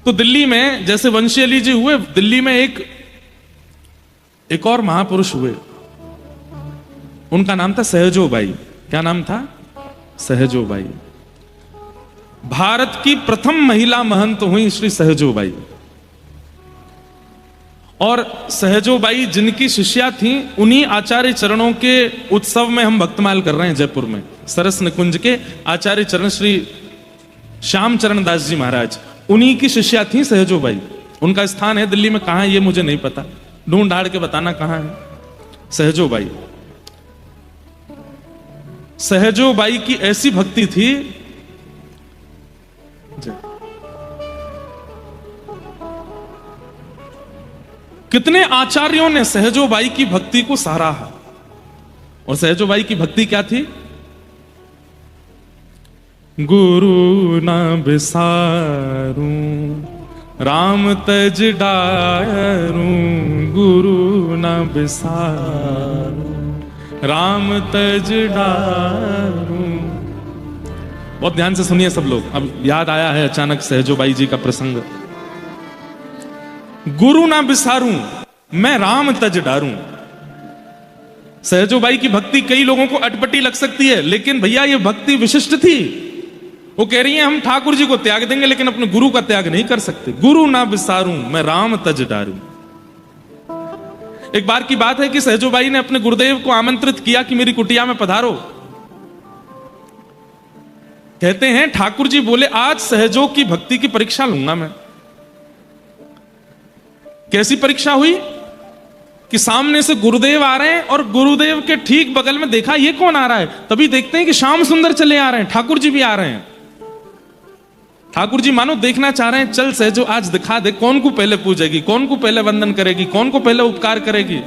तो दिल्ली में जैसे वंशी अली जी हुए, दिल्ली में एक और महापुरुष हुए, उनका नाम था सहजोबाई। क्या नाम था? सहजोबाई। भारत की प्रथम महिला महंत हुई श्री सहजोबाई। और सहजोबाई जिनकी शिष्या थी, उन्हीं आचार्य चरणों के उत्सव में हम भक्तमाल कर रहे हैं जयपुर में। सरस निकुंज के आचार्य चरण श्री श्याम चरण दास जी महाराज, उन्हीं की शिष्या थी सहजोबाई। उनका स्थान है दिल्ली में, कहां है ये मुझे नहीं पता, ढूंढ ढाड़ के बताना कहां है। सहजोबाई, सहजोबाई की ऐसी भक्ति थी, कितने आचार्यों ने सहजोबाई की भक्ति को सराहा। और सहजोबाई की भक्ति क्या थी? गुरु ना बिसारूं राम तज डारूं, गुरु ना बिसारूं राम तज डारूं। बहुत ध्यान से सुनिए सब लोग, अब याद आया है अचानक सहजोबाई जी का प्रसंग। गुरु ना बिसारूं मैं राम तज डारूं। सहजोबाई की भक्ति कई लोगों को अटपटी लग सकती है, लेकिन भैया ये भक्ति विशिष्ट थी। वो कह रही है हम ठाकुर जी को त्याग देंगे लेकिन अपने गुरु का त्याग नहीं कर सकते। गुरु ना बिसारूं मैं राम तज डारूं। एक बार की बात है कि सहजोबाई ने अपने गुरुदेव को आमंत्रित किया कि मेरी कुटिया में पधारो। कहते हैं ठाकुर जी बोले आज सहजो की भक्ति की परीक्षा लूंगा मैं। कैसी परीक्षा हुई कि सामने से गुरुदेव आ रहे हैं और गुरुदेव के ठीक बगल में देखा ये कौन आ रहा है, तभी देखते हैं कि श्याम सुंदर चले आ रहे हैं, ठाकुर जी भी आ रहे हैं। ठाकुर जी मानो देखना चाह रहे हैं, चल सहजो आज दिखा दे कौन को पहले पूजेगी, कौन को पहले वंदन करेगी, कौन को पहले उपकार करेगी।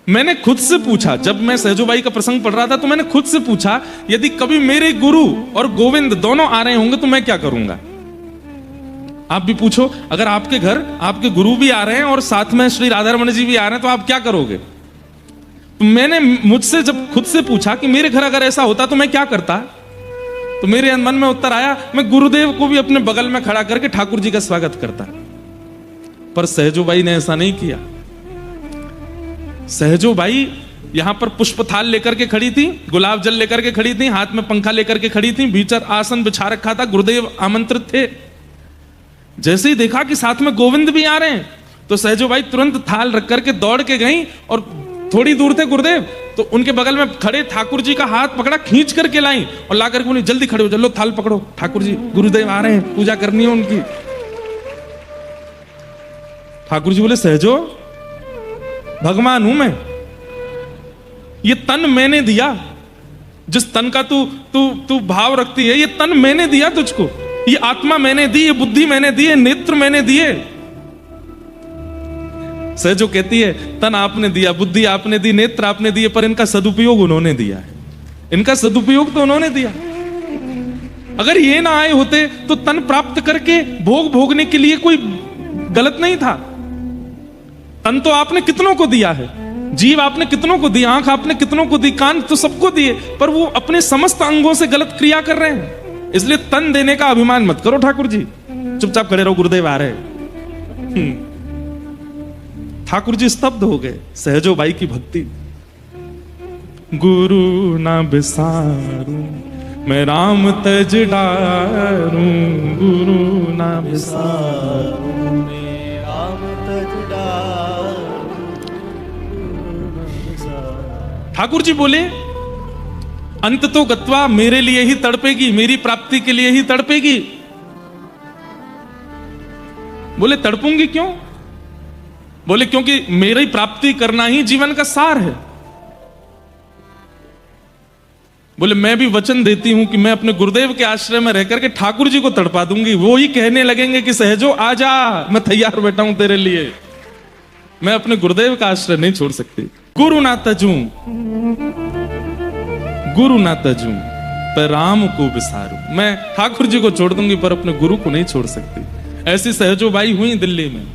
मैंने खुद से पूछा, जब मैं सहजोबाई का प्रसंग पढ़ रहा था तो मैंने खुद से पूछा, यदि कभी मेरे गुरु और गोविंद दोनों आ रहे होंगे तो मैं क्या करूंगा। आप भी पूछो, अगर आपके घर आपके गुरु भी आ रहे हैं और साथ में श्री राधारमण जी भी आ रहे हैं तो आप क्या करोगे। तो मैंने मुझसे जब खुद से पूछा कि मेरे घर अगर ऐसा होता तो मैं क्या करता, तो मेरे मन में उत्तर आया मैं गुरुदेव को भी अपने बगल में खड़ा करके ठाकुर जी का स्वागत करता। पर सहजोबाई ने ऐसा नहीं किया। सहजोबाई यहां पर पुष्प थाल लेकर के खड़ी थी, गुलाब जल लेकर के खड़ी थी, हाथ में पंखा लेकर के खड़ी थी, भीतर आसन बिछा रखा था, गुरुदेव आमंत्रित थे। जैसे ही देखा कि साथ में गोविंद भी आ रहे हैं तो सहजोबाई तुरंत थाल रख करके दौड़ के गई और थोड़ी दूर थे गुरुदेव, तो उनके बगल में खड़े ठाकुर जी का हाथ पकड़ा, खींच करके लाई और ला करके उन्हें जल्दी खड़े हो, चलो थाल पकड़ो, ठाकुर जी गुरुदेव आ रहे हैं, पूजा करनी है उनकी। ठाकुर जी बोले सहजो भगवान हूं मैं, ये तन मैंने दिया, जिस तन का तू भाव रखती है, ये तन मैंने दिया तुझको, ये आत्मा मैंने दी, ये बुद्धि मैंने दी, ये नेत्र मैंने दिए। सहजो कहती है तन आपने दिया, बुद्धि आपने दी, नेत्र आपने दिए, पर इनका सदुपयोग उन्होंने दिया है, इनका सदुपयोग तो उन्होंने दिया। अगर ये ना आए होते तो तन प्राप्त करके भोग भोगने के लिए कोई गलत नहीं था। तन तो आपने कितनों को दिया है, जीव आपने कितनों को दी, आंख आपने कितनों को दी, कान तो सबको दिए, पर वो अपने समस्त अंगों से गलत क्रिया कर रहे हैं। इसलिए तन देने का अभिमान मत करो ठाकुर जी, चुपचाप खड़े रहो, गुरुदेव आ रहे। ठाकुर जी स्तब्ध हो गए। सहजोबाई की भक्ति। गुरु ना बिसारूं मैं राम तज डारूं, गुरु ना बिसारूं मैं राम तज डारूं। ठाकुर जी बोले अंत तो गत्वा मेरे लिए ही तड़पेगी, मेरी प्राप्ति के लिए ही तड़पेगी। बोले तड़पूंगी क्यों? बोले क्योंकि मेरी प्राप्ति करना ही जीवन का सार है। बोले मैं भी वचन देती हूं कि मैं अपने गुरुदेव के आश्रय में रहकर के ठाकुर जी को तड़पा दूंगी। वो ही कहने लगेंगे कि सहजो आजा, मैं तैयार बैठा हूं तेरे लिए, मैं अपने गुरुदेव का आश्रय नहीं छोड़ सकती। गुरु ना तजूं, गुरु ना तजूं पर राम को बिसारूं। मैं ठाकुर जी को छोड़ दूंगी पर अपने गुरु को नहीं छोड़ सकती। ऐसी सहजोबाई हुई दिल्ली में।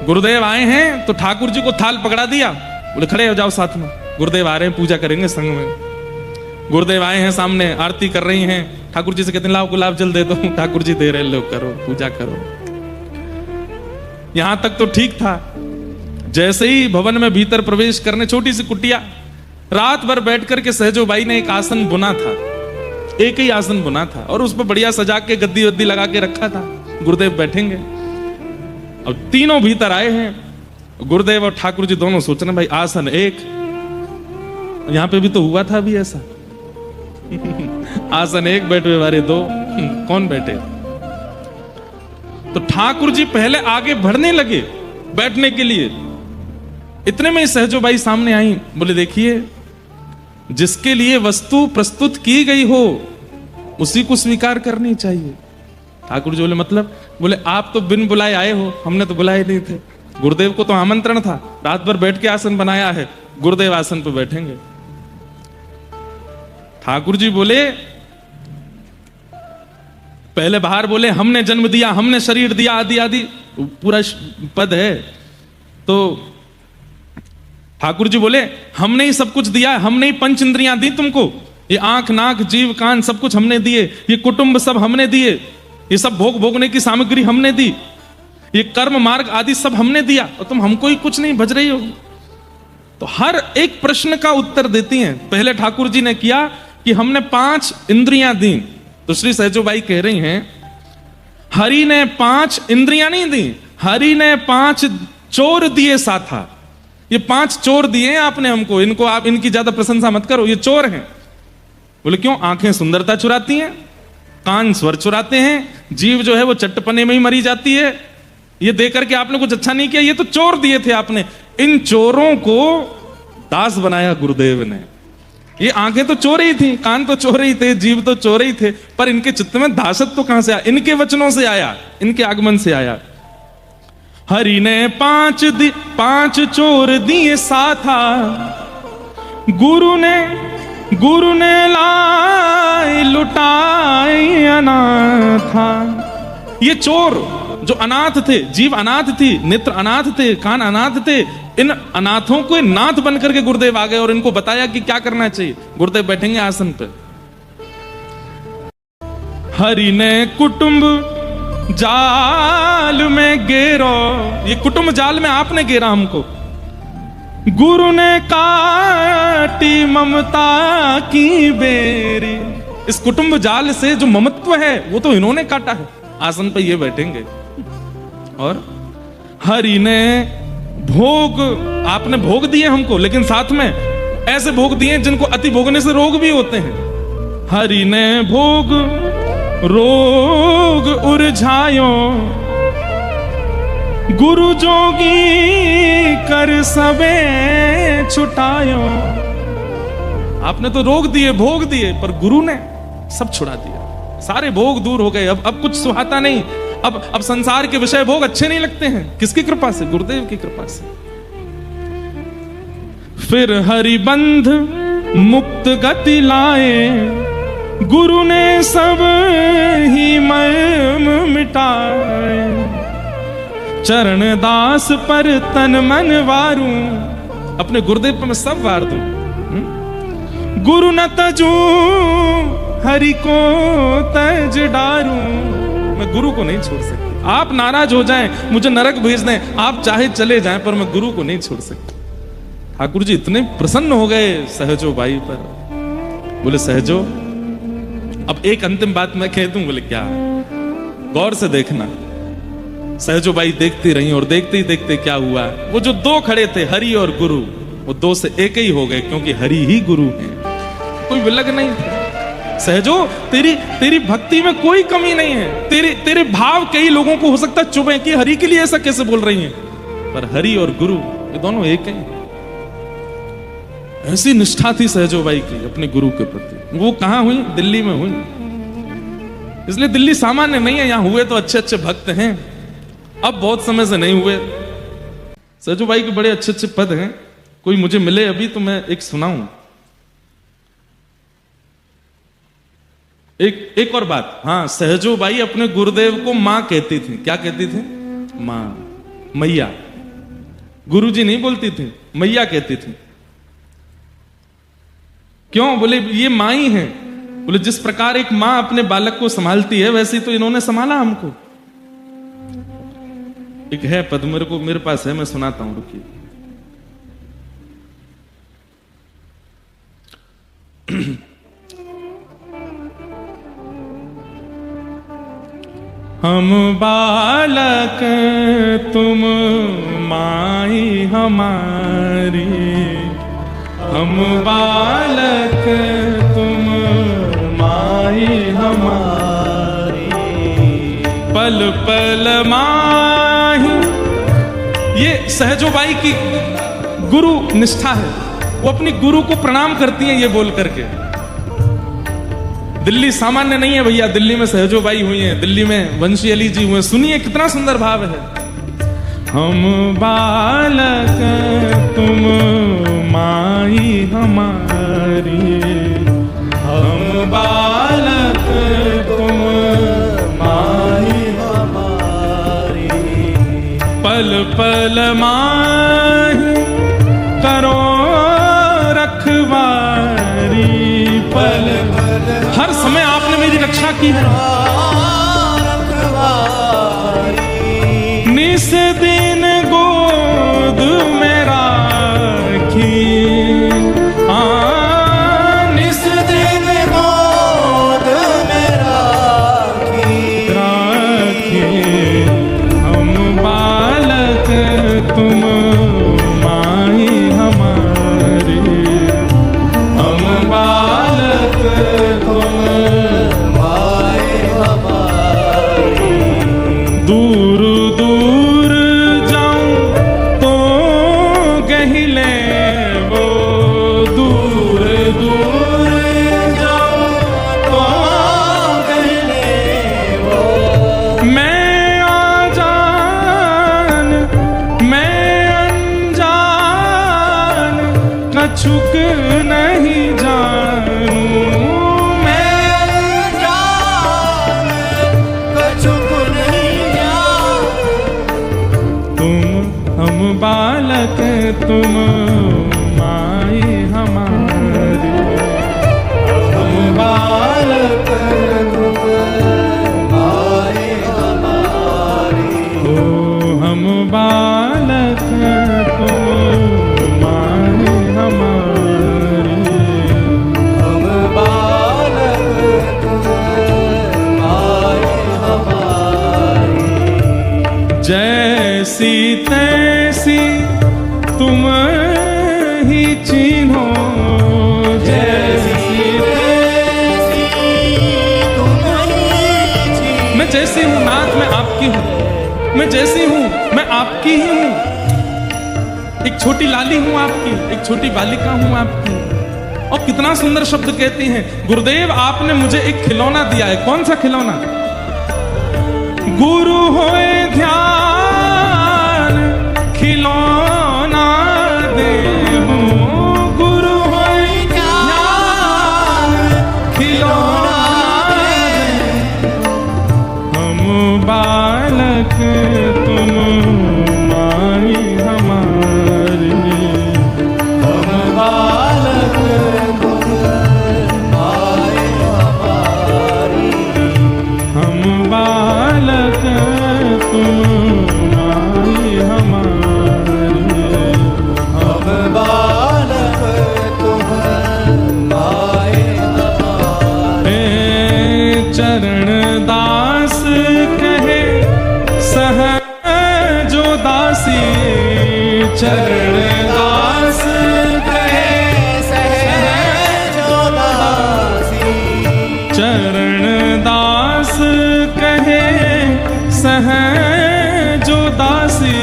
गुरुदेव आए हैं तो ठाकुर जी को थाल पकड़ा दिया, बोले खड़े हो जाओ साथ में, गुरुदेव आ रहे हैं, पूजा करेंगे संग में। गुरुदेव आए हैं सामने, आरती कर रही हैं, ठाकुर जी से कहते हैं लाओ गुलाब जल दे दो, ठाकुर जी दे रहे, लो करो पूजा करो। यहां तक तो ठीक था। जैसे ही भवन में भीतर प्रवेश करने, छोटी सी कुटिया, रात भर बैठ करके सहजोबाई ने एक आसन बुना था, एक ही आसन बुना था और उस पर बढ़िया सजा के गद्दी वद्दी लगा के रखा था, गुरुदेव बैठेंगे। अब तीनों भीतर आए हैं, गुरुदेव और ठाकुर जी दोनों सोच रहे भाई आसन एक, यहां पे भी तो हुआ था अभी ऐसा आसन एक, बैठे वाले दो, कौन बैठे? तो ठाकुर जी पहले आगे बढ़ने लगे बैठने के लिए। इतने में सहजोबाई सामने आई, बोले देखिए जिसके लिए वस्तु प्रस्तुत की गई हो उसी को स्वीकार करनी चाहिए। ठाकुर जी बोले मतलब? बोले आप तो बिन बुलाए आए हो, हमने तो बुलाए नहीं थे, गुरुदेव को तो आमंत्रण था, रात भर बैठ के आसन बनाया है, गुरुदेव आसन पर बैठेंगे। ठाकुर जी बोले, पहले बाहर बोले हमने जन्म दिया, हमने शरीर दिया, आदि आदि पूरा पद है। तो ठाकुर जी बोले हमने ही सब कुछ दिया है, हमने ही पंच इंद्रियां दी तुमको, ये आंख नाक जीव कान सब कुछ हमने दिए, ये कुटुंब सब हमने दिए, ये सब भोग भोगने की सामग्री हमने दी, ये कर्म मार्ग आदि सब हमने दिया, और तुम हमको ही कुछ नहीं भज रही हो। तो हर एक प्रश्न का उत्तर देती हैं। पहले ठाकुर जी ने किया कि हमने 5 इंद्रियां दी, तो श्री सहजोबाई कह रही हैं हरि ने 5 इंद्रियां नहीं दी, हरि ने 5 चोर दिए साथा। ये 5 चोर दिए हैं आपने हमको, इनको आप इनकी ज्यादा प्रशंसा मत करो, ये चोर हैं। बोले क्यों? आंखें सुंदरता चुराती हैं, कान स्वर चुराते हैं, जीव जो है वो चट्टपने में ही मरी जाती है, ये देकर के आपने कुछ अच्छा नहीं किया, ये तो चोर दिए थे आपने। इन चोरों को दास बनाया गुरुदेव ने। ये आंखें तो चोर ही थी, कान तो चोर ही थे, जीव तो चोर ही थे, पर इनके चित्त में दासत्व तो कहां से आया? इनके वचनों से आया, इनके आगमन से आया। हरि ने 5 चोर दिए साथा, गुरु ने लाए लुटाए अनाथा। ये चोर जो अनाथ थे, जीव अनाथ थी, नेत्र अनाथ थे, कान अनाथ थे, इन अनाथों को नाथ बनकर के गुरुदेव आ गए और इनको बताया कि क्या करना चाहिए। गुरुदेव बैठेंगे आसन पे। हरि ने कुटुंब जाल में घेरो, ये कुटुंब जाल में आपने घेरा हमको, गुरु ने काटी ममता की बेरी। इस कुटुंब जाल से जो ममत्व है वो तो इन्होंने काटा है, आसन पे ये बैठेंगे। और हरि ने भोग, आपने भोग दिए हमको, लेकिन साथ में ऐसे भोग दिए जिनको अति भोगने से रोग भी होते हैं। हरि ने भोग रोग उरझायो, गुरु जोगी कर सबे छुटायो। आपने तो रोग दिए, भोग दिए, पर गुरु ने सब छुड़ा दिया, सारे भोग दूर हो गए। अब कुछ सुहाता नहीं, अब संसार के विषय भोग अच्छे नहीं लगते हैं। किसकी कृपा से? गुरुदेव की कृपा से। फिर हरिबंध मुक्त गति लाए, गुरु ने सब ही मर्म मिटाए। चरण दास पर तन मन वारूं, अपने गुरुदेव पर मैं सब वार दूं। गुरु न तजू हरि को तज डारूं, मैं गुरु को नहीं छोड़ सकती। आप नाराज हो जाएं, मुझे नरक भेज दें, आप चाहे चले जाएं, पर मैं गुरु को नहीं छोड़ सकती। ठाकुर जी इतने प्रसन्न हो गए सहजोबाई पर। बोले सहजो, अब एक अंतिम बात मैं कह दूं। बोले क्या? गौर से देखना। सहजोबाई देखती रही और देखते ही देखते क्या हुआ, वो जो 2 खड़े थे हरि और गुरु, वो 2 से एक ही हो गए, क्योंकि हरि ही गुरु है, कोई विलग नहीं था। सहजो, तेरी भक्ति में कोई कमी नहीं है। तेरे भाव कई लोगों को हो सकता है चुभे कि हरि के लिए ऐसा कैसे बोल रही हैं, पर हरि और गुरु ये दोनों एक हैं। ऐसी निष्ठा थी सहजोबाई की अपने गुरु के प्रति। वो कहां हुई? दिल्ली में हुई। इसलिए दिल्ली सामान्य नहीं है, यहां हुए तो अच्छे अच्छे भक्त हैं, अब बहुत समय से नहीं हुए। सहजोबाई के बड़े अच्छे अच्छे पद हैं, कोई मुझे मिले अभी तो मैं एक सुनाऊं। एक और बात, हाँ, सहजोबाई अपने गुरुदेव को मां कहती थी। क्या कहती थी? मां, मैया। गुरुजी नहीं बोलती थी, मैया कहती थी। क्यों? बोले ये माँ ही है। बोले जिस प्रकार एक माँ अपने बालक को संभालती है वैसे तो इन्होंने संभाला हमको। एक है पद मेरे पास है, मैं सुनाता हूं, रुकिए। हम बालक तुम माई हमारी, हम बालक तुम माई हमारी, पल पल माही। ये सहजोबाई की गुरु निष्ठा है, वो अपनी गुरु को प्रणाम करती हैं ये बोल करके। दिल्ली सामान्य नहीं है भैया, दिल्ली में सहजोबाई हुई है, दिल्ली में वंशी अली जी हुए। सुनिए कितना सुंदर भाव है। हम बालक तुम माई हमारी, हम बालक तुम माई हमारी, पल पल माही करो रखवारी, पल हर समय आपने मेरी रक्षा की है। निस दिन गोद में राखी, निस दिन गोद में राखी, हम बालक तुम माई हमारी, हम बालक तुम माई हमारी, दूर दूर जाऊं तो गहिले वो, दूर दूर जाऊं तो गहिले वो, मैं आजान मैं अनजान कछुक नहीं जानू, मैं अनजान कछुक नहीं जानू, तुम हम बालक तुम माई हमारी, हम बालक तुम माई हमारी, ओ हम बालक तुम माई हमारी, हम बालक तुम माई हमारी, जैसी तैसी तुम ही चिन्हो, जैसी तैसी तुम ही चिन्हो, मैं जैसी हूं नाथ मैं आपकी हूं, मैं जैसी हूं मैं आपकी ही हूं, एक छोटी लाली हूं आपकी, एक छोटी बालिका हूं आपकी। और कितना सुंदर शब्द कहते हैं, गुरुदेव आपने मुझे एक खिलौना दिया है। कौन सा खिलौना? गुरु होए ध्यान खिलौना दे, गुरु होए ध्यान खिलौना दे, हम बालक तुम माई हमारी, हम बालक तुम माई हमारी, हम बालक तुम माई हमारी, हम बालक तुम माई हमारी, चरण दास कहे सहजो दासी, चरण दास कहे सहजो दासी, चरण दास कहे सहजो दासी,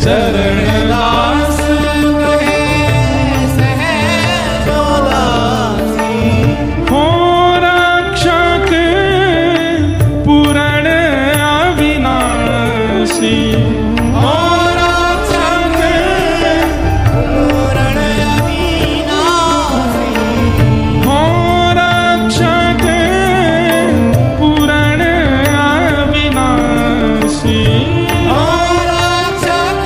चरण दास कहे सहजो दासी, हो रक्षक पूरण अविनाशी, हो रक्षक पूरण अविनाशी, हो रक्षक पूरण अविनाशी, हो रक्षक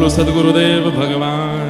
बोलो सदगुरुदेव भगवान